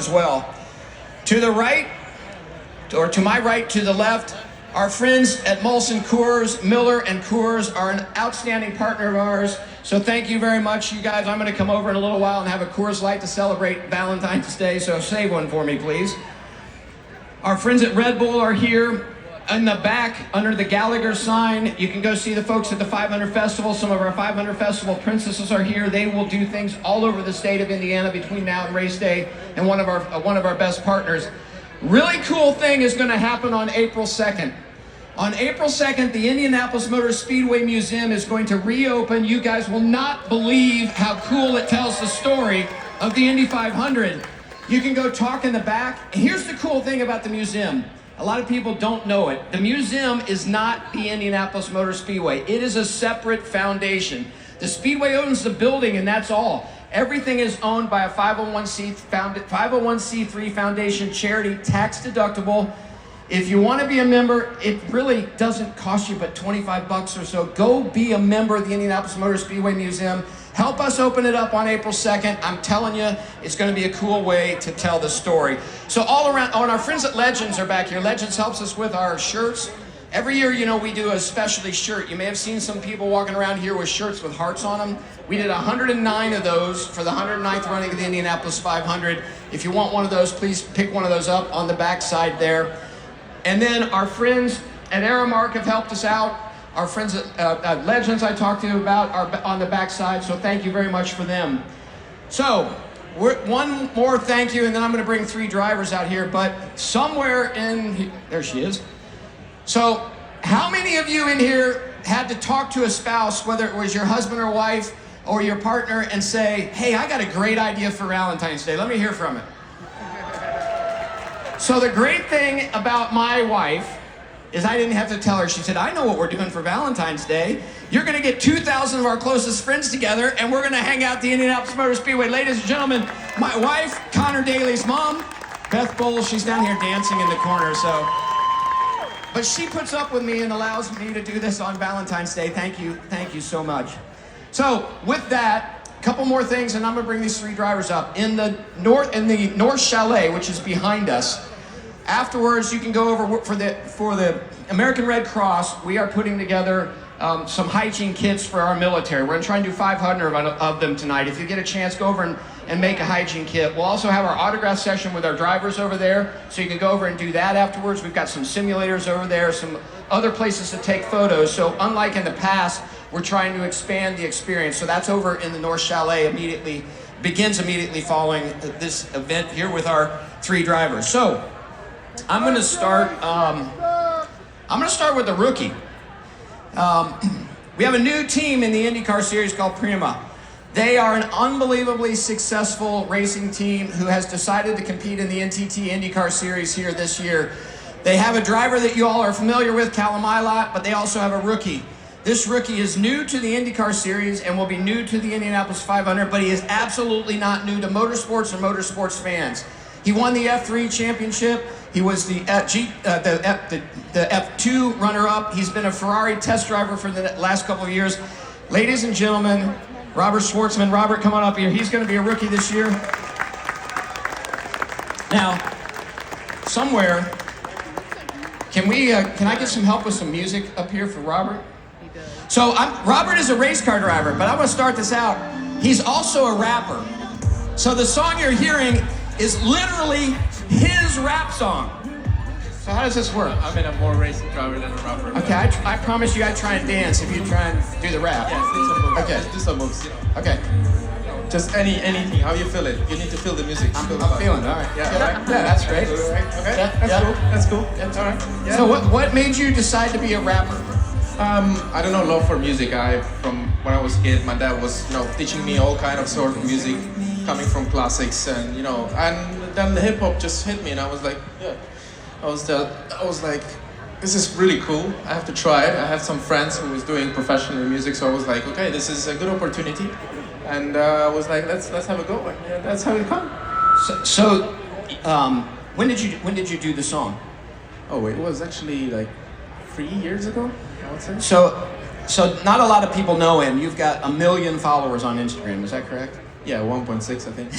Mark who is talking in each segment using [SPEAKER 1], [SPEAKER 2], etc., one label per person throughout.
[SPEAKER 1] as well. To the right, or to my right, to the left, our friends at Molson Coors, Miller and Coors are an outstanding partner of ours. So thank you very much, you guys. I'm going to come over in a little while and have a Coors Light to celebrate Valentine's Day, so save one for me, please. Our friends at Red Bull are here. In the back, under the Gallagher sign, you can go see the folks at the 500 Festival. Some of our 500 Festival princesses are here. They will do things all over the state of Indiana between now and race day, and one of our best partners. Really cool thing is going to happen on April 2nd. On April 2nd, the Indianapolis Motor Speedway Museum is going to reopen. You guys will not believe how cool it tells the story of the Indy 500. You can go talk in the back. Here's the cool thing about the museum. A lot of people don't know it. The museum is not the Indianapolis Motor Speedway. It is a separate foundation. The Speedway owns the building, and that's all. Everything is owned by a 501c3 foundation charity, tax deductible. If you want to be a member, it really doesn't cost you but $25 or so. Go be a member of the Indianapolis Motor Speedway Museum. Help us open it up on April 2nd. I'm telling you, it's going to be a cool way to tell the story. So all around, and our friends at Legends are back here. Legends helps us with our shirts. Every year, you know, we do a specialty shirt. You may have seen some people walking around here with shirts with hearts on them. We did 109 of those for the 109th running of the Indianapolis 500. If you want one of those, please pick one of those up on the back side there. And then our friends at Aramark have helped us out. Our friends at Legends I talked to you about are on the back side, so thank you very much for them. So, one more thank you, and then I'm going to bring 3 drivers out here, but somewhere in, there she is. So, how many of you in here had to talk to a spouse, whether it was your husband or wife or your partner, and say, hey, I got a great idea for Valentine's Day. Let me hear from it. So the great thing about my wife is I didn't have to tell her. She said, I know what we're doing for Valentine's Day. You're going to get 2,000 of our closest friends together, and we're going to hang out at the Indianapolis Motor Speedway. Ladies and gentlemen, my wife, Connor Daly's mom, Beth Bowles. She's down here dancing in the corner. But she puts up with me and allows me to do this on Valentine's Day. Thank you so much. So with that, a couple more things, and I'm going to bring these 3 drivers up. In the North Chalet, which is behind us, afterwards you can go over for the American Red Cross. We are putting together some hygiene kits for our military. We're going to try and do 500 of them tonight. If you get a chance, go over and make a hygiene kit. We'll also have our autograph session with our drivers over there, so you can go over and do that afterwards. We've got some simulators over there, some other places to take photos. So unlike in the past, we're trying to expand the experience. So that's over in the North Chalet begins immediately following this event here with our 3 drivers. So I'm going to start with the rookie. We have a new team in the IndyCar series called Prima. They are an unbelievably successful racing team who has decided to compete in the NTT IndyCar series here this year. They have a driver that you all are familiar with, Callum Ilott, but they also have a rookie. This rookie is new to the IndyCar series and will be new to the Indianapolis 500, but he is absolutely not new to motorsports or motorsports fans. He won the F3 championship. He was the F2 runner-up. He's been a Ferrari test driver for the last couple of years. Ladies and gentlemen, Robert Schwartzman. Robert, come on up here. He's going to be a rookie this year. Now, somewhere, can I get some help with some music up here for Robert? So Robert is a race car driver, but I'm going to start this out. He's also a rapper. So the song you're hearing is literally his rap song. So how does this work?
[SPEAKER 2] I mean, I'm more racing driver than a rapper.
[SPEAKER 1] Okay, I promise you I'd try and dance if you try and do the rap.
[SPEAKER 2] Yes, do some moves.
[SPEAKER 1] Okay.
[SPEAKER 2] Just do some moves, you know.
[SPEAKER 1] Okay.
[SPEAKER 2] Just anything, how you feel it. You need to feel the music.
[SPEAKER 1] I'm feeling it, all right.
[SPEAKER 2] Yeah,
[SPEAKER 1] Yeah, that's great.
[SPEAKER 2] Okay,
[SPEAKER 1] Yeah,
[SPEAKER 2] that's cool. That's all right. Yeah.
[SPEAKER 1] So what made you decide to be a rapper?
[SPEAKER 2] I don't know, love for music. From when I was a kid, my dad was, teaching me all kind of sort of music, coming from classics, and and then the hip hop just hit me, and I was like, I was like, this is really cool. I have to try it. I have some friends who was doing professional music, so I was like, okay, this is a good opportunity, and I was like, let's have a go, and that's how it come.
[SPEAKER 1] So, when did you do the song?
[SPEAKER 2] Oh, it was actually like 3 years ago, I would say.
[SPEAKER 1] So not a lot of people know him. You've got 1 million followers on Instagram. Is that correct?
[SPEAKER 2] Yeah, 1.6, I think.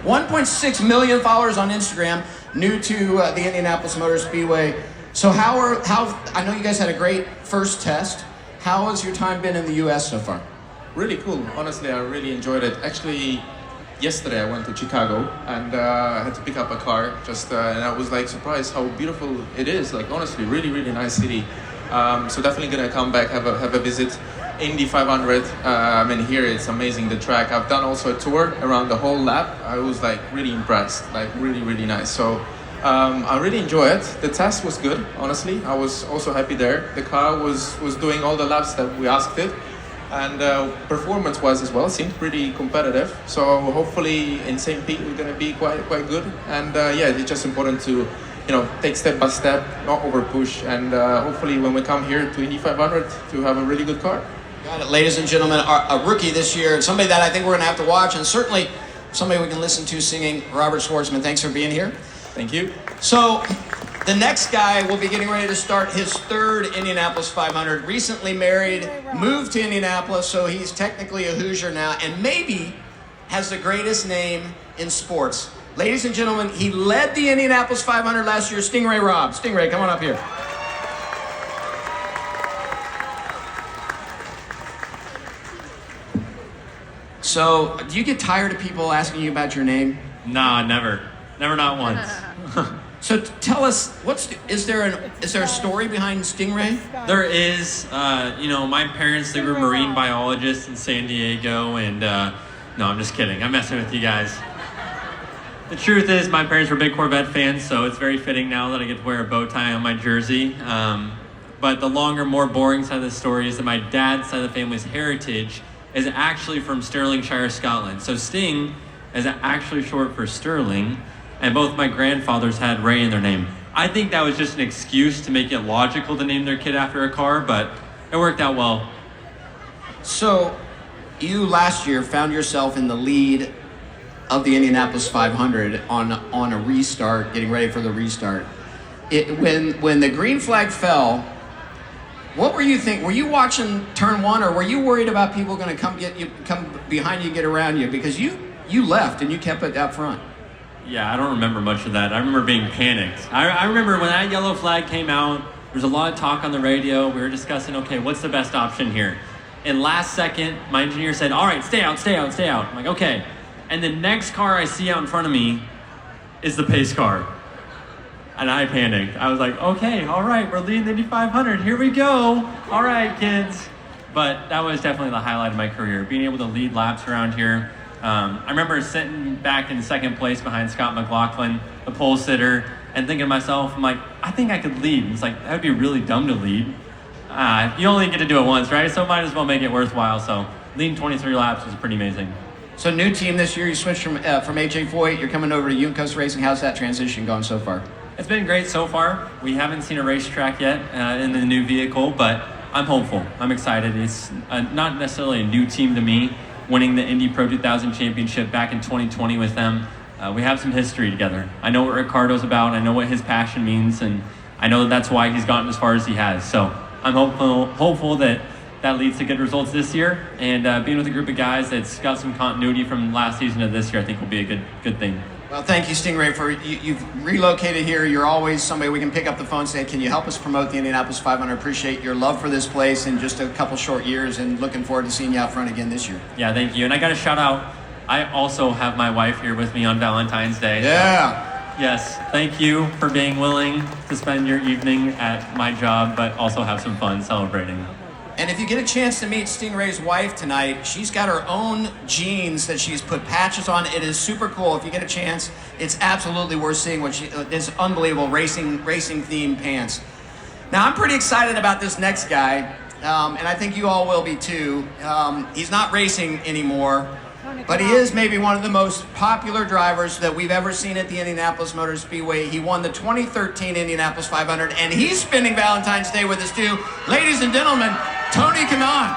[SPEAKER 1] 1.6 million followers on Instagram, new to the Indianapolis Motor Speedway. So I know you guys had a great first test. How has your time been in the US so far?
[SPEAKER 2] Really cool. Honestly, I really enjoyed it. Actually, yesterday I went to Chicago and I had to pick up a car and I was like surprised how beautiful it is. Like honestly, really, really nice city. So definitely gonna come back, have a visit. Indy 500, I mean here it's amazing, the track. I've done also a tour around the whole lap. I was like really impressed, like really, really nice. So I really enjoy it. The test was good, honestly. I was also happy there. The car was doing all the laps that we asked it. And performance-wise as well, seemed pretty competitive. So hopefully in St. Pete we're gonna be quite good. And yeah, it's just important to take step by step, not over push, and hopefully when we come here to Indy 500 to have a really good car.
[SPEAKER 1] Got it, ladies and gentlemen, a rookie this year, somebody that I think we're gonna have to watch, and certainly somebody we can listen to singing, Robert Schwartzman. Thanks for being here.
[SPEAKER 2] Thank you.
[SPEAKER 1] So, the next guy will be getting ready to start his third Indianapolis 500. Recently married, moved to Indianapolis, so he's technically a Hoosier now, and maybe has the greatest name in sports. Ladies and gentlemen, he led the Indianapolis 500 last year, Stingray Robb. Stingray, come on up here. So, do you get tired of people asking you about your name?
[SPEAKER 3] Nah, never. Never, not once.
[SPEAKER 1] So tell us, is there a story behind Stingray?
[SPEAKER 3] There is, my parents, they were marine biologists in San Diego, and no, I'm just kidding. I'm messing with you guys. The truth is, my parents were big Corvette fans, so it's very fitting now that I get to wear a bow tie on my jersey. But the longer, more boring side of the story is that my dad's side of the family's heritage is actually from Stirlingshire, Scotland. So Sting is actually short for Sterling, and both my grandfathers had Ray in their name. I think that was just an excuse to make it logical to name their kid after a car, but it worked out well.
[SPEAKER 1] So, you last year found yourself in the lead of the Indianapolis 500 on a restart, getting ready for the restart. When the green flag fell, what were you thinking? Were you watching turn one, or were you worried about people going to come behind you, get around you? Because you left and you kept it up front.
[SPEAKER 3] Yeah, I don't remember much of that. I remember being panicked. I remember when that yellow flag came out, there was a lot of talk on the radio. We were discussing, okay, what's the best option here? And last second, my engineer said, all right, stay out, stay out, stay out. I'm like, okay. And the next car I see out in front of me is the pace car. And I panicked. I was like, okay, all right, we're leading the Indy 500. Here we go. All right, kids. But that was definitely the highlight of my career, being able to lead laps around here. I remember sitting back in second place behind Scott McLaughlin, the pole sitter, and thinking to myself, I'm like, I think I could lead. It's like, that would be really dumb to lead. You only get to do it once, right? So might as well make it worthwhile. So leading 23 laps was pretty amazing. So new team this year, you switched from AJ Foyt, you're coming over to Can&Kess Racing. How's that transition going so far? It's been great so far. We haven't seen a racetrack yet in the new vehicle, but I'm hopeful. I'm excited. It's not necessarily a new team to me. Winning the Indy Pro 2000 Championship back in 2020 with them. We have some history together. I know what Ricardo's about. I know what his passion means, and I know that's why he's gotten as far as he has. So I'm hopeful that leads to good results this year. And being with a group of guys that's got some continuity from last season to this year, I think will be a good thing. Well, thank you, Stingray, for you've relocated here. You're always somebody we can pick up the phone and say, can you help us promote the Indianapolis 500? Appreciate your love for this place in just a couple short years, and looking forward to seeing you out front again this year. Yeah, thank you. And I got to shout out, I also have my wife here with me on Valentine's Day. Yeah. So, yes, thank you for being willing to spend your evening at my job, but also have some fun celebrating. And if you get a chance to meet Stingray's wife tonight, she's got her own jeans that she's put patches on. It is super cool. If you get a chance, it's absolutely worth seeing what this unbelievable racing themed pants. Now, I'm pretty excited about this next guy, and I think you all will be too. He's not racing anymore, but he is maybe one of the most popular drivers that we've ever seen at the Indianapolis Motor Speedway. He won the 2013 Indianapolis 500, and he's spending Valentine's Day with us too. Ladies and gentlemen, Tony Kanaan.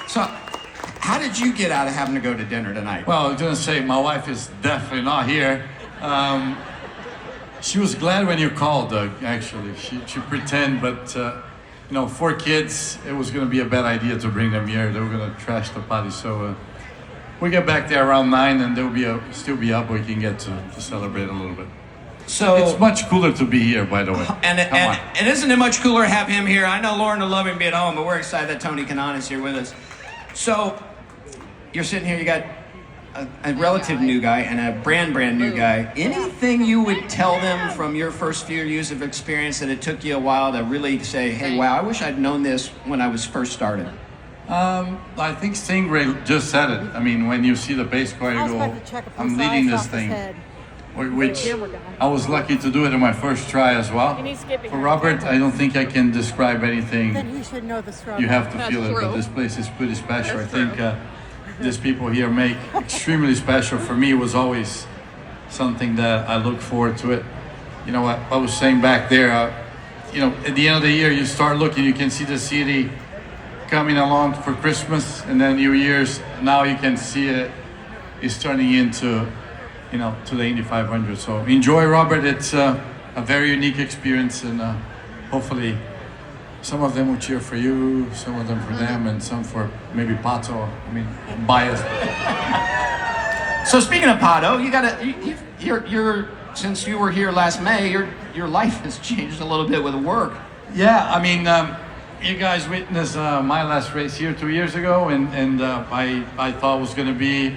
[SPEAKER 3] So, how did you get out of having to go to dinner tonight?
[SPEAKER 4] Well, I was going to say, my wife is definitely not here. She was glad when you called, Doug, actually. She pretended, but you know, 4 kids, it was going to be a bad idea to bring them here. They were going to trash the party. So we get back there around 9, and they'll still be up. We can get to celebrate a little bit.
[SPEAKER 1] So
[SPEAKER 4] it's much cooler to be here, by the way.
[SPEAKER 1] And isn't it much cooler to have him here? I know Lauren will love him be at home, but we're excited that Tony Can&Kess is here with us. So you're sitting here, you got a relative new guy and a brand new guy. Anything you would tell them from your first few years of experience that it took you a while to really say, hey, wow, I wish I'd known this when I was first started?
[SPEAKER 4] I think Stingray just said it. I mean, when you see the pace car, you go, I'm leading this thing. Which I was lucky to do it in my first try as well. For Robert, I don't think I can describe anything.
[SPEAKER 5] Then he should know the struggle.
[SPEAKER 4] You have to feel it, but this place is pretty special. I think these people here make extremely special. For me, it was always something that I look forward to it. You know what I was saying back there, you know, at the end of the year, you start looking, you can see the city coming along for Christmas and then New Year's. Now you can see it's turning into, you know, to the Indy 500. So enjoy, Robert. It's a very unique experience, and hopefully some of them will cheer for you, some of them for them, and some for maybe Pato. I mean, I'm biased.
[SPEAKER 1] So speaking of Pato, you're since you were here last May, your life has changed a little bit with work.
[SPEAKER 4] Yeah, I mean, you guys witnessed my last race here 2 years ago, and I thought it was going to be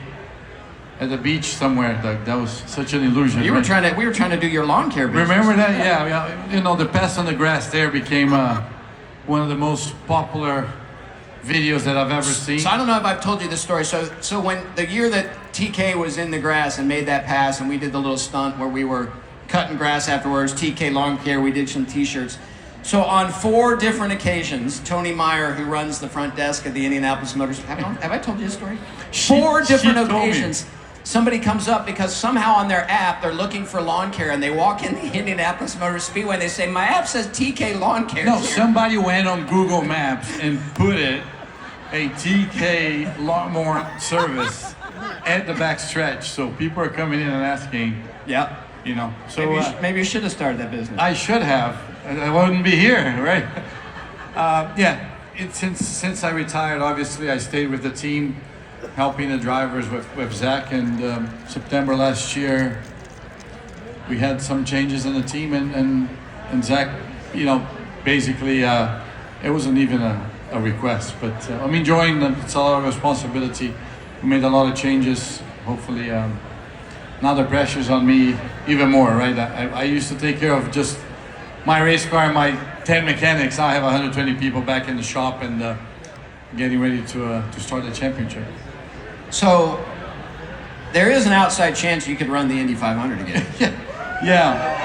[SPEAKER 4] at the beach somewhere. That was such an illusion.
[SPEAKER 1] We were trying to do your lawn care business.
[SPEAKER 4] Remember that? Yeah. You know, the pass on the grass there became one of the most popular videos that I've ever seen.
[SPEAKER 1] So I don't know if I've told you this story. So when the year that TK was in the grass and made that pass, and we did the little stunt where we were cutting grass afterwards, TK Lawn Care, we did some T-shirts. So on 4 different occasions, Tony Meyer, who runs the front desk at the Indianapolis Motor Speedway, have I told you this story? 4 different occasions. Somebody comes up because somehow on their app they're looking for lawn care, and they walk in the Indianapolis Motor Speedway and they say, my app says TK Lawn Care.
[SPEAKER 4] No, somebody went on Google Maps and put a TK lawnmower service at the back stretch. So people are coming in and asking.
[SPEAKER 1] Yeah.
[SPEAKER 4] You know. So
[SPEAKER 1] maybe you should have started that business.
[SPEAKER 4] I should have. I wouldn't be here, right? Yeah. Since I retired, obviously I stayed with the team, helping the drivers with Zach, and September last year we had some changes in the team, and Zach, you know, basically it wasn't even a request, but I'm enjoying it. It's a lot of responsibility. We made a lot of changes. Hopefully now the pressure's on me even more, right? I used to take care of just my race car and my 10 mechanics. Now I have 120 people back in the shop and getting ready to start the championship.
[SPEAKER 1] So there is an outside chance you could run the Indy 500 again.
[SPEAKER 4] Yeah.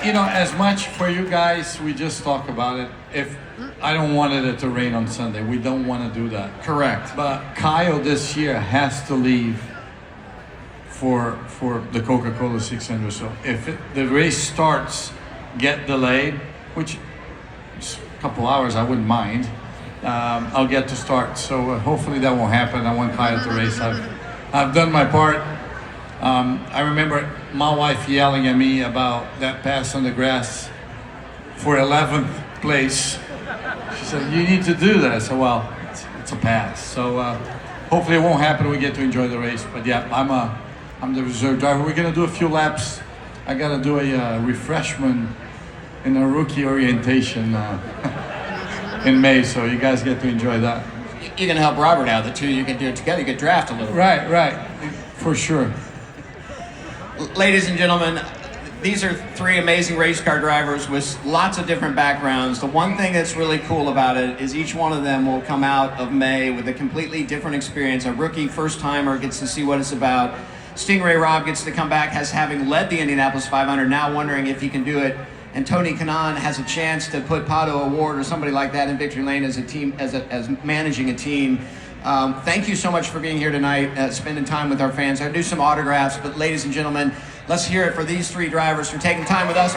[SPEAKER 4] You know, as much for you guys, we just talk about it. If I don't want it to rain on Sunday, we don't want to do that.
[SPEAKER 1] Correct.
[SPEAKER 4] But Kyle this year has to leave for the Coca-Cola 600. So if the race starts, get delayed, which is a couple hours, I wouldn't mind. I'll get to start. So hopefully that won't happen. I want Kyle to race. I've done my part. I remember my wife yelling at me about that pass on the grass for 11th place. She said, you need to do that. I said, well, it's a pass. So hopefully it won't happen. We get to enjoy the race. But yeah, I'm the reserve driver. We're going to do a few laps. I got to do a refreshment in a rookie orientation in May. So you guys get to enjoy that.
[SPEAKER 1] You're going to help Robert out. The two you can do it together. You can draft a little.
[SPEAKER 4] Right. For sure.
[SPEAKER 1] Ladies and gentlemen, these are 3 amazing race car drivers with lots of different backgrounds. The one thing that's really cool about it is each one of them will come out of May with a completely different experience. A rookie first-timer gets to see what it's about. Stingray Rob gets to come back as having led the Indianapolis 500, now wondering if he can do it. And Tony Can&Kess has a chance to put Pato O'Ward or somebody like that in victory lane as a team, as managing a team. Thank you so much for being here tonight, spending time with our fans. I'll do some autographs, but ladies and gentlemen, let's hear it for these 3 drivers for taking time with us.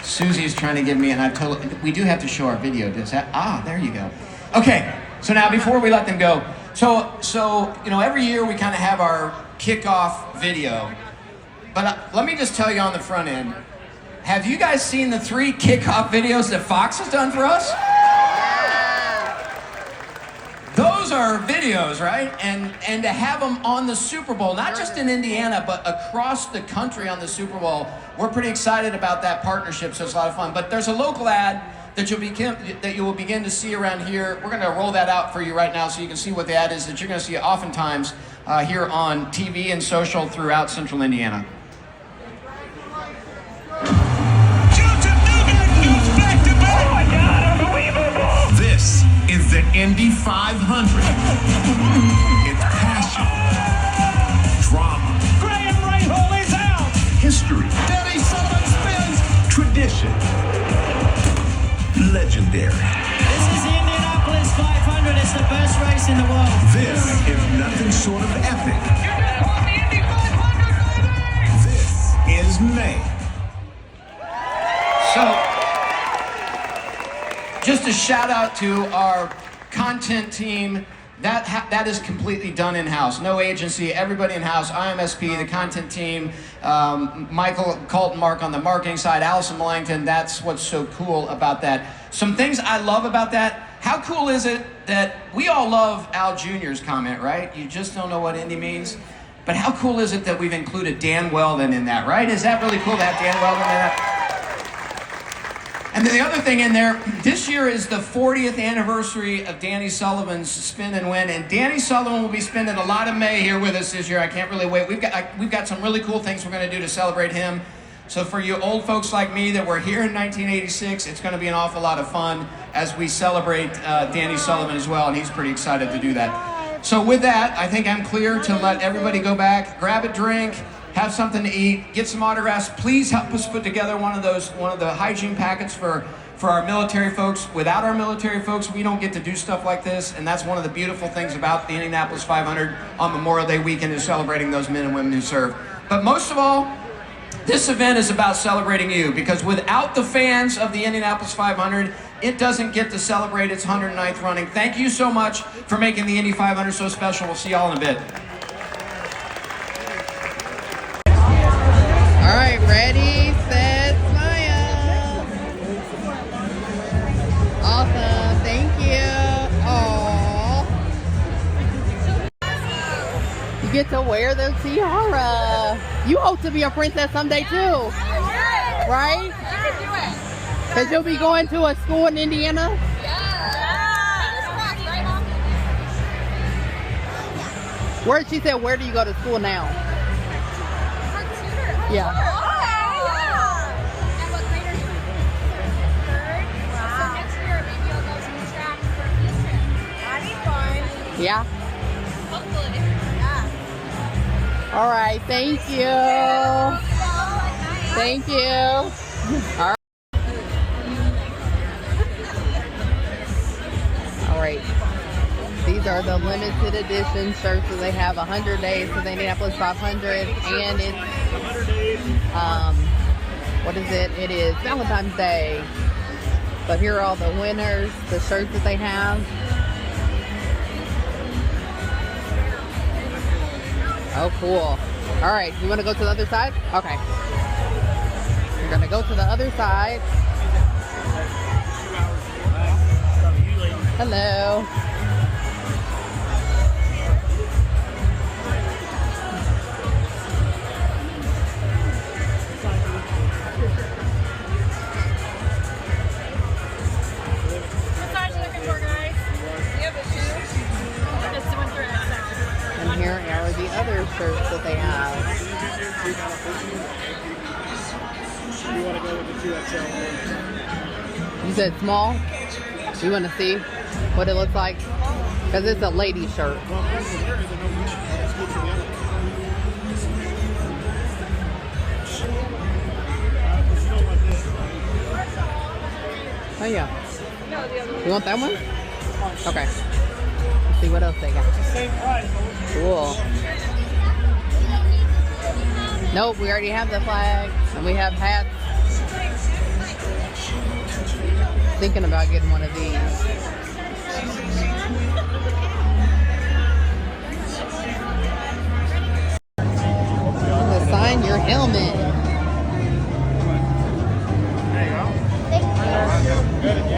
[SPEAKER 1] Susie's trying to give me, and I told her, we do have to show our video. There you go. Okay, so now before we let them go, so you know, every year we kind of have our kickoff video. But let me just tell you on the front end, have you guys seen the 3 kickoff videos that Fox has done for us? Those are videos, right? And to have them on the Super Bowl, not just in Indiana, but across the country on the Super Bowl, we're pretty excited about that partnership, so it's a lot of fun. But there's a local ad that you will begin to see around here. We're going to roll that out for you right now so you can see what the ad is that you're going to see oftentimes here on TV and social throughout Central Indiana.
[SPEAKER 5] This is the Indy 500. It's passion, drama,
[SPEAKER 6] Graham Rahal is out.
[SPEAKER 5] history,
[SPEAKER 6] Danny Sullivan spins.
[SPEAKER 5] tradition, legendary.
[SPEAKER 7] This is the Indianapolis 500. It's the best race in the world.
[SPEAKER 5] This is nothing short of epic. This is May.
[SPEAKER 1] So, just a shout out to our content team. That is completely done in-house. No agency, everybody in-house. IMSP, the content team, Michael Colton-Mark on the marketing side, Allison Millington. That's what's so cool about that. Some things I love about that. How cool is it that we all love Al Jr.'s comment, right? You just don't know what indie means. But how cool is it that we've included Dan Weldon in that, right? Is that really cool to have Dan Weldon in that? And then the other thing in there, this year is the 40th anniversary of Danny Sullivan's Spin and Win, and Danny Sullivan will be spending a lot of May here with us this year. I can't really wait. We've got some really cool things we're going to do to celebrate him. So for you old folks like me that were here in 1986, it's going to be an awful lot of fun as we celebrate Danny Sullivan as well, and he's pretty excited to do that. So with that, I think I'm clear to let everybody go back, grab a drink, have something to eat, get some autographs. Please help us put together one of the hygiene packets for our military folks. Without our military folks, we don't get to do stuff like this, and that's one of the beautiful things about the Indianapolis 500 on Memorial Day weekend is celebrating those men and women who serve. But most of all, this event is about celebrating you, because without the fans of the Indianapolis 500, it doesn't get to celebrate its 109th running. Thank you so much for making the Indy 500 so special. We'll see y'all in a bit.
[SPEAKER 8] All right, ready, set, smile. Awesome, thank you. Aww. You get to wear the tiara. You hope to be a princess someday too, right? Because you'll be going to a school in Indiana? Where she said, where do you go to school now? Yeah.
[SPEAKER 9] And what grade are you in? Third. Wow. So next year maybe you'll go to the track for a field trip. That'd be fun.
[SPEAKER 8] Yeah.
[SPEAKER 9] Hopefully. Yeah.
[SPEAKER 8] All right. Thank you. Thank you. All right. All right. These are the limited edition shirts that they have 100 days to the Indianapolis 500, and it's what is it? It is Valentine's Day. So here are all the winners, the shirts that they have. Oh, cool. All right, you want to go to the other side? Okay. We're going to go to the other side. Hello. And here are the other shirts that they have.
[SPEAKER 6] You want to go with the 2XL?
[SPEAKER 8] You said small? You want to see what it looks like? Because it's a lady shirt. Oh yeah. You want that one? Okay. Let's see what else they got. Cool. Nope, we already have the flag, and we have hats. Thinking about getting one of these. sign your helmet.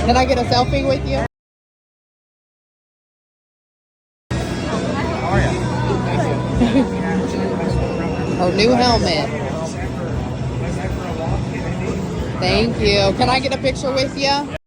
[SPEAKER 8] Can I get a selfie with you? Her new helmet. Thank you. Can I get a picture with you?